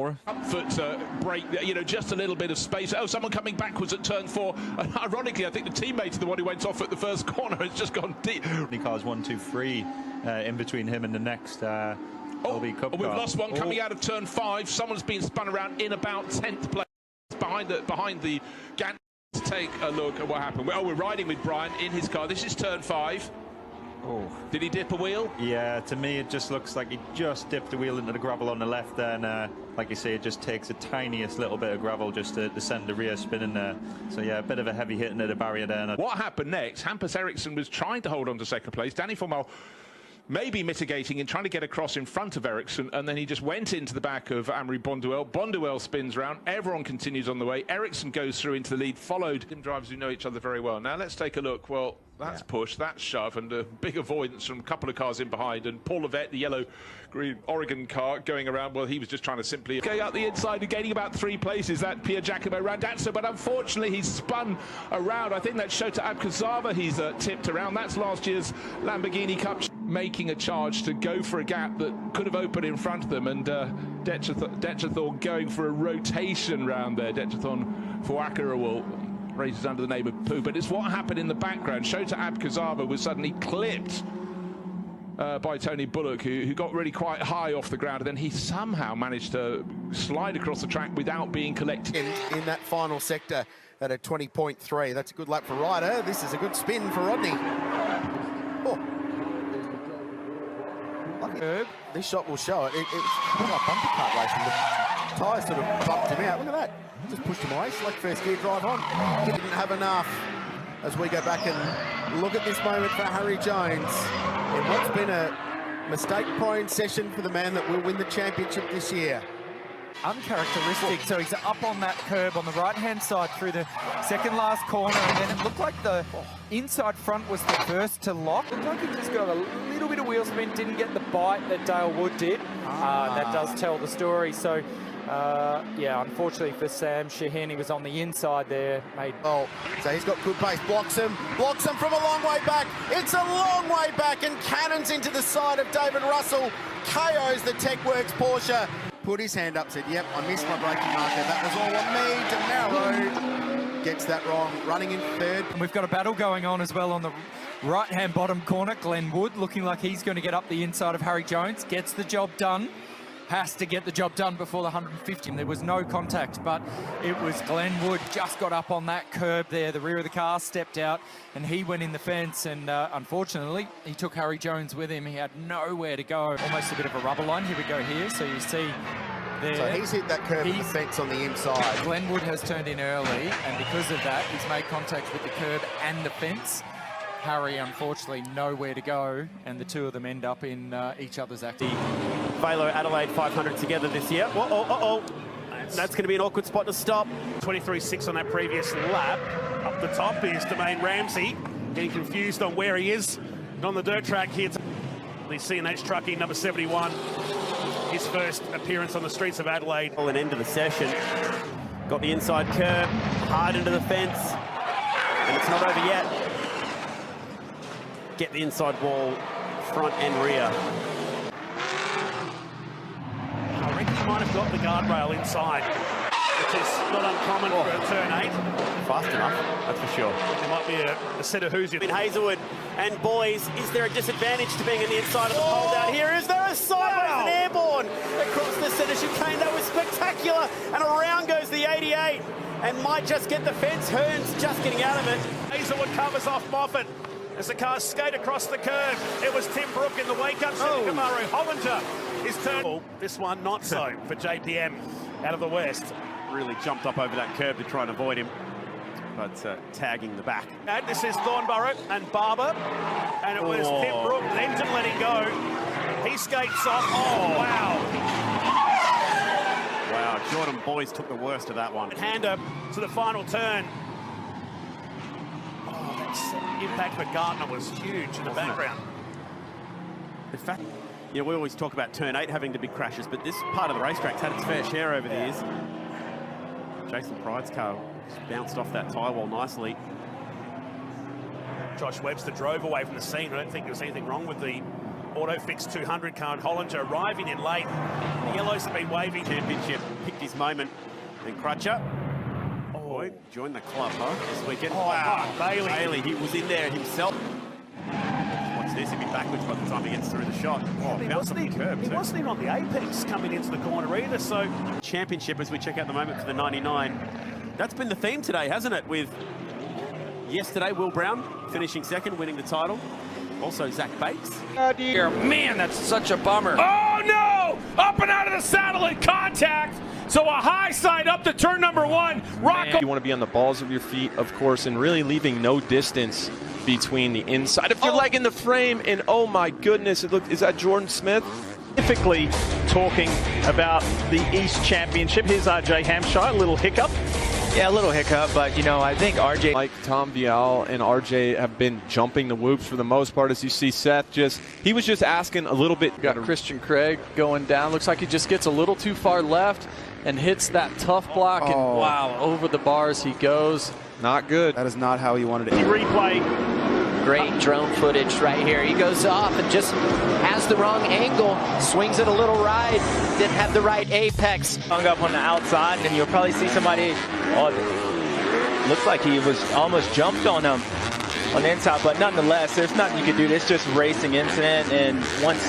more. Foot break, you know, just a little bit of space. Oh, someone coming backwards at turn 4. And ironically, I think the teammate of the one who went off at the first corner has just gone deep. IndyCar's 1, 2, 3 in between him and the next LB Cup car. We've lost one coming out of turn 5. Someone's been spun around in about 10th place behind the gantry. Let's take a look at what happened. Oh, we're riding with Brian in his car. This is turn 5. Oh. Did he dip a wheel? Yeah, to me it just looks like he just dipped the wheel into the gravel on the left there, and like you say, it just takes the tiniest little bit of gravel just to send the rear spin in there. So yeah, a bit of a heavy hit into the barrier there. What happened next? Hampus Eriksson was trying to hold on to second place. Danny Formal maybe mitigating and trying to get across in front of Eriksson, and then he just went into the back of Amaury Bonduelle. Bonduelle spins round, everyone continues on the way. Eriksson goes through into the lead, followed drivers who know each other very well. Now let's take a look. Well, that's push, that's shove, and a big avoidance from a couple of cars in behind. And Paul Levette, the yellow-green Oregon car, going around. Well, he was just trying to simply going up the inside and gaining about 3 places. That Pier Giacomo Randazzo, but unfortunately he's spun around. I think that's Shota Abkazava he's tipped around. That's last year's Lamborghini Cup, making a charge to go for a gap that could have opened in front of them. And Detchathorn going for a rotation round there. Detchathorn Fuakarawal races under the name of Pooh, but it's what happened in the background. Shota Abkazava was suddenly clipped by Tony Bullock, who got really quite high off the ground, and then he somehow managed to slide across the track without being collected. In that final sector at a 20.3. That's a good lap for Ryder. This is a good spin for Rodney. Oh. This shot will show it. It was like bumper car racing. The tyre sort of bumped him out. Look at that. Just pushed him away. Select first gear, drive on. He didn't have enough. As we go back and look at this moment for Harry Jones in what's been a mistake-prone session for the man that will win the championship this year. Uncharacteristic, so he's up on that curb on the right-hand side through the second last corner, and then it looked like the inside front was the first to lock. Looked like he just got a little bit of wheel spin, didn't get the bite that Dale Wood did. That does tell the story. So yeah, unfortunately for Sam Shaheen, he was on the inside there. So he's got good pace, blocks him from a long way back. It's a long way back and cannons into the side of David Russell. KOs the TechWorks Porsche. Put his hand up, said, yep, I missed my braking marker. That was all on me. DeMello gets that wrong, running in third. And we've got a battle going on as well on the right-hand bottom corner. Glenn Wood looking like he's going to get up the inside of Harry Jones. Gets the job done. Has to get the job done before the 150. There was no contact, but it was Glenn Wood just got up on that curb there. The rear of the car stepped out, and he went in the fence, and unfortunately, he took Harry Jones with him. He had nowhere to go. Almost a bit of a rubber line. Here we go here. So you see there. So he's hit that curb with the fence on the inside. Glenn Wood has turned in early, and because of that, he's made contact with the curb and the fence. Harry, unfortunately, nowhere to go, and the two of them end up in each other's active. Velo Adelaide 500 together this year. That's going to be an awkward spot to stop. 23.6 on that previous lap. Up the top is Domain Ramsey, getting confused on where he is. And on the dirt track here, the C&H trucking number 71. His first appearance on the streets of Adelaide. An end to the session. Got the inside curb, hard into the fence, and it's not over yet. Get the inside wall, front and rear. I reckon he might have got the guardrail inside, which is not uncommon for a turn 8. Fast enough, that's for sure. There might be a set of who's in Hazelwood. And boys, is there a disadvantage to being on the inside of the pole down here? Is there a sideways and airborne across the centre chicane? That was spectacular. And around goes the 88 and might just get the fence. Hearns just getting out of it. Hazelwood covers off Moffat as the cars skate across the curve. It was Tim Brook in the wake-up. Kamaru Hollander is turned. This one not so for JPM out of the west. Really jumped up over that curb to try and avoid him, but tagging the back. And this is Thornborough and Barber, and it was Tim Brook then to let him go. He skates off. Oh, wow. Wow, Jordan Boys took the worst of that one. Hander to the final turn. Impact for Gardner was huge in the background. In fact, you know, we always talk about turn 8 having to be crashes, but this part of the racetrack's had its fair share over the years. Jason Pride's car bounced off that tyre wall nicely. Josh Webster drove away from the scene. I don't think there was anything wrong with the Auto Fix 200 car, and Hollinger arriving in late. The yellows have been waving. Championship picked his moment. And Crutcher, boy, joined the club, huh, this weekend. Oh, wow. Bailey, he was in there himself. Watch this, he'll be backwards by the time he gets through the shot. Oh, he wasn't even on the apex coming into the corner either, so... Championship as we check out the moment for the 99. That's been the theme today, hasn't it? With yesterday, Will Brown finishing second, winning the title. Also, Zach Bates. Oh dear, man, that's such a bummer. Oh no! Up and out of the saddle in contact. So a high side up to turn number 1. Rocco. You want to be on the balls of your feet, of course, and really leaving no distance between the inside of your leg and the frame. And oh my goodness, is that Jordan Smith? Specifically talking about the East Championship. Here's RJ Hampshire, a little hiccup. Yeah, a little hiccup, but, you know, I think RJ... Like Tom Vial and RJ have been jumping the whoops for the most part, as you see Seth he was just asking a little bit. Got Christian Craig going down. Looks like he just gets a little too far left and hits that tough block, and wow, over the bars he goes. Not good. That is not how he wanted it. Replay. Great drone footage right here. He goes off and just has the wrong angle, swings it a little right, didn't have the right apex. Hung up on the outside, and you'll probably see somebody, looks like he was almost jumped on him on the inside, but nonetheless, there's nothing you can do. It's just a racing incident, and once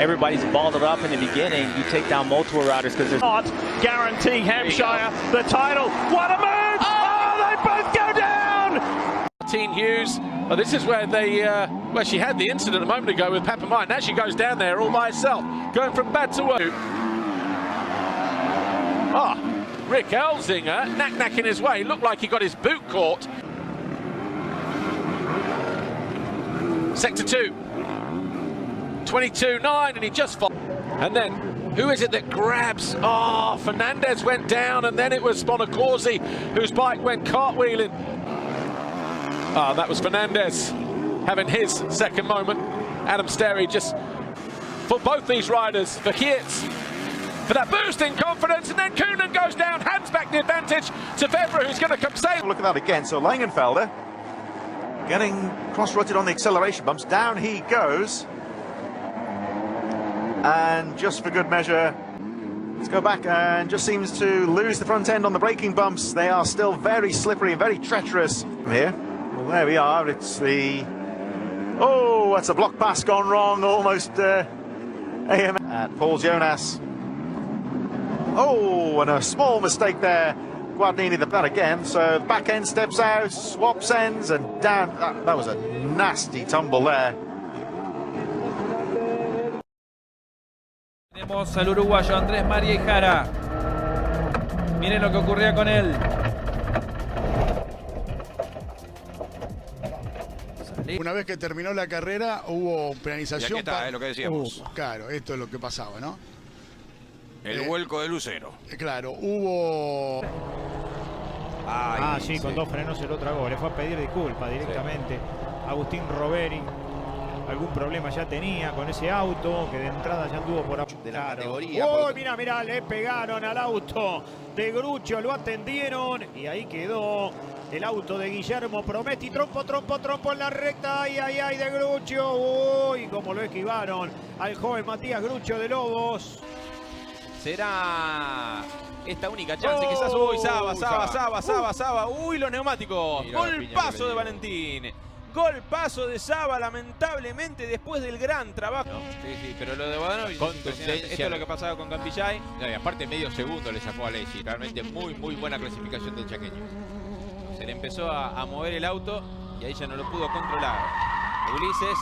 everybody's balled it up in the beginning, you take down multiple riders because there's not guarantee Hampshire the title. What a move! Oh, they both go down! Martine Hughes. Oh, this is where they, well, she had the incident a moment ago with Papamite. Now she goes down there all by herself, going from bad to worse. Oh, Rick Elzinga, knack-knacking his way. Looked like he got his boot caught. Sector 2. 22.9, and he just fought. And then, who is it that grabs? Oh, Fernandez went down, and then it was Bonacorsi, whose bike went cartwheeling. Ah, that was Fernandez having his second moment. Adam Sterry just, for both these riders, for Kietz, for that boost in confidence, and then Koonin goes down, hands back the advantage to Febvre, who's going to come save. Look at that again. So Langenfelder getting cross-rutted on the acceleration bumps. Down he goes. And just for good measure, let's go back, and just seems to lose the front end on the braking bumps. They are still very slippery and very treacherous here. Well, there we are. It's the... Oh, that's a block pass gone wrong. Almost AM at Paul Jonas. Oh, and a small mistake there. Guadagnini that again. So the back end steps out, swaps ends, and down. That was a nasty tumble there. Tenemos al uruguayo Andrés María Jara. Miren lo que ocurría con él. Una vez que terminó la carrera hubo penalización. Y aquí está, es lo que decíamos. Claro, esto es lo que pasaba, ¿no? El vuelco de Lucero. Claro, hubo... Sí, con dos frenos el otro gol. Le fue a pedir disculpas directamente. Agustín Roveri. Algún problema ya tenía con ese auto, que de entrada ya anduvo por de la categoría. ¡Uy, mira, le pegaron al auto de Gruccio, lo atendieron y ahí quedó el auto de Guillermo Prometti. Trompo en la recta. Ay, de Gruccio. Uy, cómo lo esquivaron al joven Matías Gruccio de Lobos. Será esta única chance, quizás. Uy, Saba. Uy, los neumáticos. Golpazo de Valentín. Golpazo de Saba, lamentablemente, después del gran trabajo. Sí, pero lo de Vodanovic, esto es lo que pasaba con Campillay. No, y aparte medio segundo le sacó a Alessi. Realmente muy buena clasificación del chaqueño. Se le empezó a mover el auto y ahí ya no lo pudo controlar. Ulises,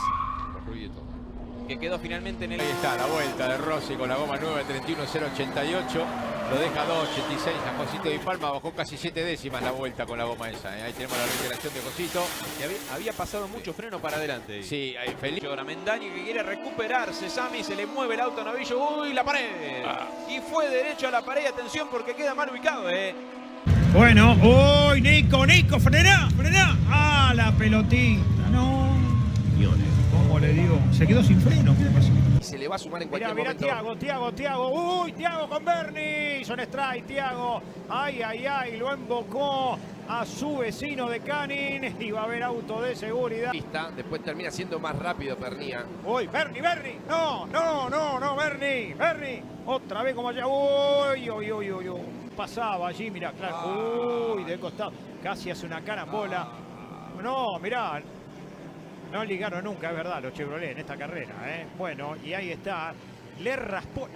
que quedó finalmente en el... Ahí está la vuelta de Rossi con la goma nueva, 31.088. Lo deja 2.86 a Josito Di Palma, bajó casi 7 décimas la vuelta con la goma esa. Ahí tenemos la reiteración de Josito. Y había pasado mucho freno para adelante. Sí, feliz. Ahora Mendañi que quiere recuperarse. Sami, se le mueve el auto a Novillo. ¡Uy, la pared! Y fue derecho a la pared. Atención porque queda mal ubicado, Bueno, ¡uy, Nico! ¡Frená! ¡Ah, la pelotita! No. ¿Cómo le digo? Se quedó sin freno. ¿Qué le pasó? Se le va a sumar en cualquier momento. Thiago. ¡Uy, Thiago con Bernie! Son strike, Thiago. Ay, lo embocó a su vecino de Canning y va a haber auto de seguridad. Después termina siendo más rápido Pernía. Uy, Bernie, no, Bernie, otra vez como allá, uy, pasaba allí, mirá, claro, uy, de costado, casi hace una carambola. No, mirá, no ligaron nunca, es verdad, los Chevrolet en esta carrera, ¿eh? Bueno, y ahí está, le raspó,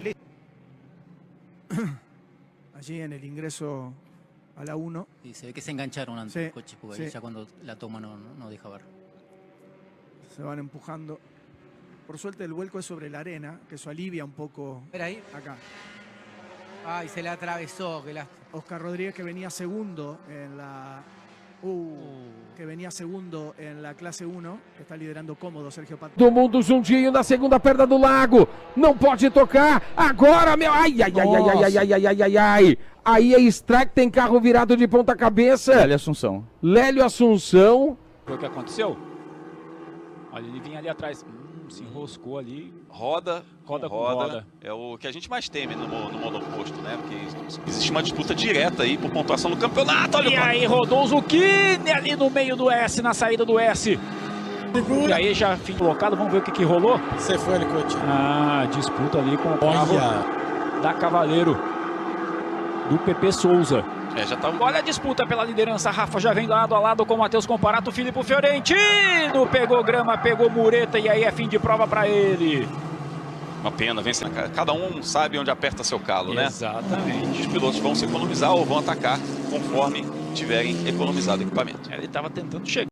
allí en el ingreso a la 1. Y se ve que se engancharon antes los coches, porque ya cuando la toma no deja ver. Se van empujando. Por suerte el vuelco es sobre la arena, que eso alivia un poco. Espera ahí. Acá. Ay, se le atravesó. Qué lástima. Oscar Rodríguez, que venía segundo en la... que venía segundo en la clase 1, que está liderando cómodo Sergio Pato. Todo mundo juntinho na segunda perna do Lago. Não pode tocar. Agora, meu. Ai. Aí é strike, tem carro virado de ponta cabeça. Lélio Assunção. Foi o que aconteceu? Olha, ele vinha ali atrás. Se enroscou ali. Roda com roda. É o que a gente mais teme no monoposto, né? Porque existe uma disputa direta aí por pontuação no campeonato. Olha E aí rodou o Zucchini ali no meio do S, na saída do S. E aí já fim colocado, vamos ver o que rolou. Você foi ali, coach. Disputa ali com o carro da Cavaleiro, do PP Souza. Já tá... Olha a disputa pela liderança, Rafa já vem lado a lado com o Matheus Comparato, Filippo Fiorentino, pegou grama, pegou mureta e aí é fim de prova para ele. Uma pena, vence. Cada um sabe onde aperta seu calo, né? Exatamente. Os pilotos vão se economizar ou vão atacar conforme tiverem economizado o equipamento. Ele estava tentando chegar.